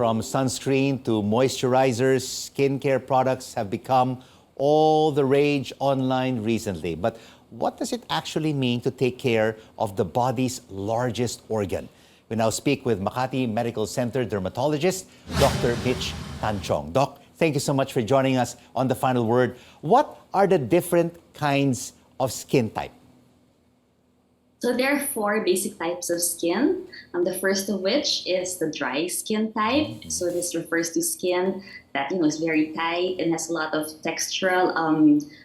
From sunscreen to moisturizers, skincare products have become all the rage online recently. But what does it actually mean to take care of the body's largest organ? We now speak with Makati Medical Center dermatologist, Doctor Mitch Tanchiong. Doc, thank you so much for joining us on The Final Word. What are the different kinds of skin type? So there are four basic types of skin. The first of which is the dry skin type. So this refers to skin that is very tight and has a lot of textural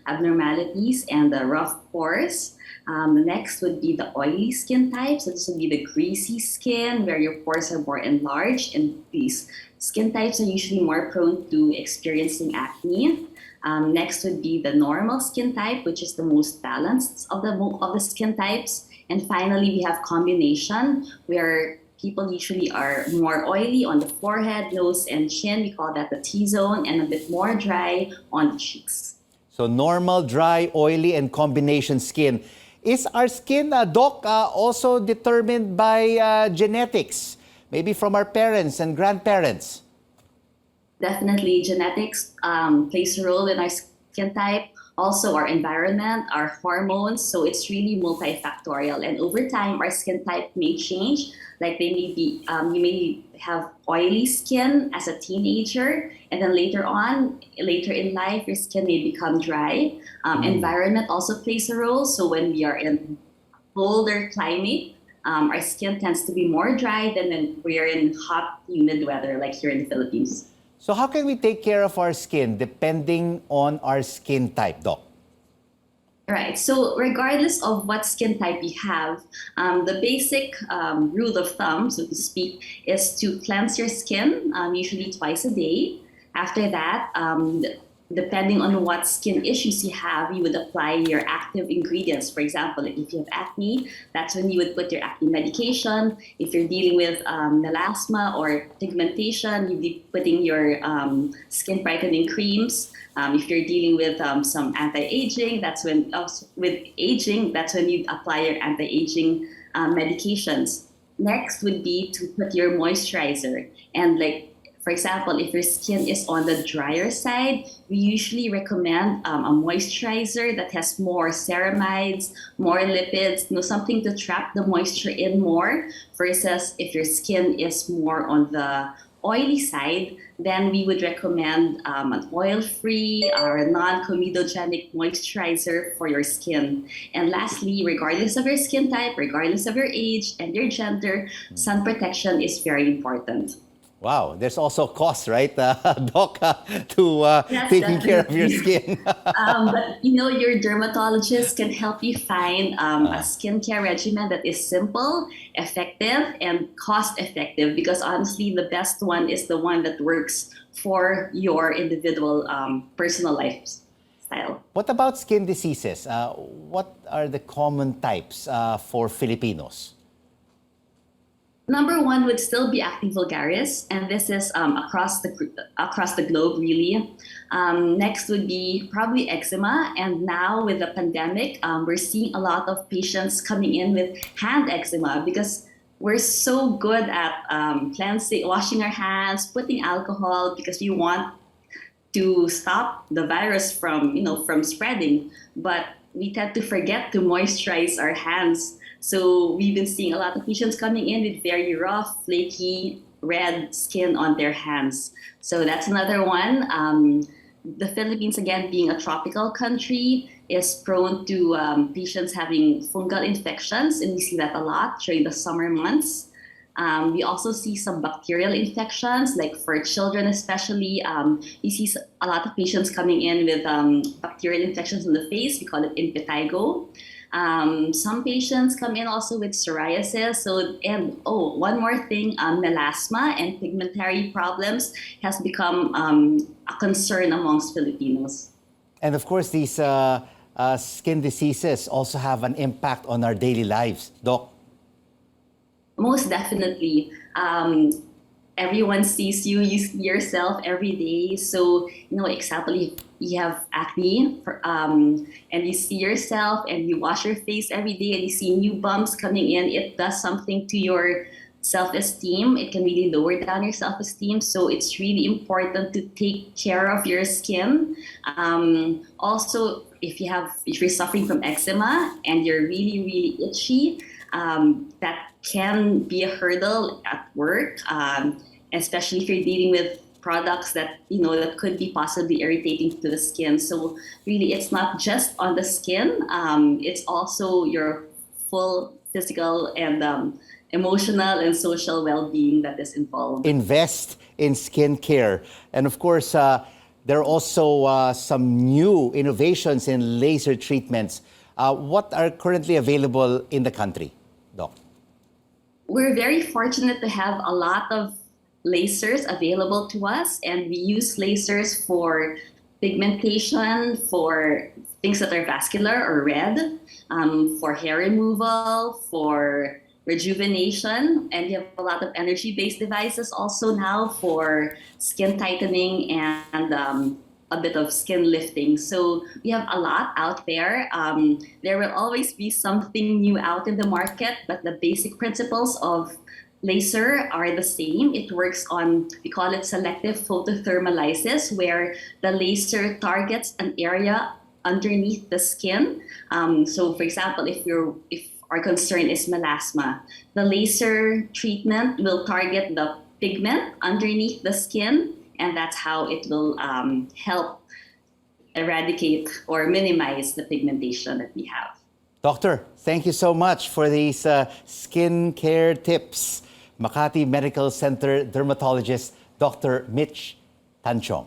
abnormalities and rough pores. The next would be the oily skin type. So this would be the greasy skin where your pores are more enlarged, and these skin types are usually more prone to experiencing acne. Next would be the normal skin type, which is the most balanced of the skin types. And finally, we have combination, where people usually are more oily on the forehead, nose, and chin. We call that the T-zone, and a bit more dry on the cheeks. So normal, dry, oily, and combination skin. Is our skin, Doc, also determined by genetics? Maybe from our parents and grandparents? Definitely, genetics plays a role in our skin type. Also, our environment, our hormones. So it's really multifactorial. And over time, our skin type may change. Like you may have oily skin as a teenager, and then later in life, your skin may become dry. Environment also plays a role. So when we are in colder climate, our skin tends to be more dry than when we are in hot, humid weather, like here in the Philippines. So how can we take care of our skin depending on our skin type, Doc? Right. So regardless of what skin type you have, the basic rule of thumb, so to speak, is to cleanse your skin usually twice a day. After that, depending on what skin issues you have, you would apply your active ingredients. For example, if you have acne, that's when you would put your acne medication. If you're dealing with melasma or pigmentation, you'd be putting your skin brightening creams. If you're dealing with some anti-aging, that's when you apply your anti-aging medications. Next would be to put your moisturizer. And for example, if your skin is on the drier side, we usually recommend a moisturizer that has more ceramides, more lipids, something to trap the moisture in more, versus if your skin is more on the oily side, then we would recommend an oil-free or a non-comedogenic moisturizer for your skin. And lastly, regardless of your skin type, regardless of your age and your gender, sun protection is very important. Wow, there's also cost, right, Doc, to Yes, taking care of definitely. your skin? But your dermatologist can help you find a skincare regimen that is simple, effective, and cost-effective. Because honestly, the best one is the one that works for your individual personal lifestyle. What about skin diseases? What are the common types for Filipinos? Number one would still be acne vulgaris, and this is across the globe, really. Next would be probably eczema, and now with the pandemic, we're seeing a lot of patients coming in with hand eczema because we're so good at cleansing, washing our hands, putting alcohol, because we want to stop the virus from spreading, but we tend to forget to moisturize our hands. So we've been seeing a lot of patients coming in with very rough, flaky, red skin on their hands. So that's another one. The Philippines, again, being a tropical country, is prone to patients having fungal infections, and we see that a lot during the summer months. We also see some bacterial infections, like for children especially. We see a lot of patients coming in with bacterial infections in the face. We call it impetigo. Some patients come in also with psoriasis. One more thing, melasma and pigmentary problems has become a concern amongst Filipinos. And of course, these skin diseases also have an impact on our daily lives, Doc. Most definitely. Everyone sees you, you see yourself every day. So, example, if you have acne and you see yourself and you wash your face every day and you see new bumps coming in, it does something to self-esteem. It can really lower down your self-esteem. So it's really important to take care of your skin. Also, if you're suffering from eczema and you're really, really itchy, that can be a hurdle at work, especially if you're dealing with products that that could be possibly irritating to the skin. So really, it's not just on the skin; it's also your full physical and emotional and social well-being that is involved. Invest in skincare. And of course, there are also some new innovations in laser treatments. What are currently available in the country, Doc? We're very fortunate to have a lot of lasers available to us, and we use lasers for pigmentation, for things that are vascular or red, for hair removal, for rejuvenation, and we have a lot of energy-based devices also now for skin tightening and a bit of skin lifting. So we have a lot out there. There will always be something new out in the market, but the basic principles of laser are the same. It works on, we call it selective photothermolysis, where the laser targets an area underneath the skin. So for example, if our concern is melasma, the laser treatment will target the pigment underneath the skin, and that's how it will help eradicate or minimize the pigmentation that we have. Doctor, thank you so much for these skincare tips. Makati Medical Center dermatologist, Dr. Mitch Tanchiong.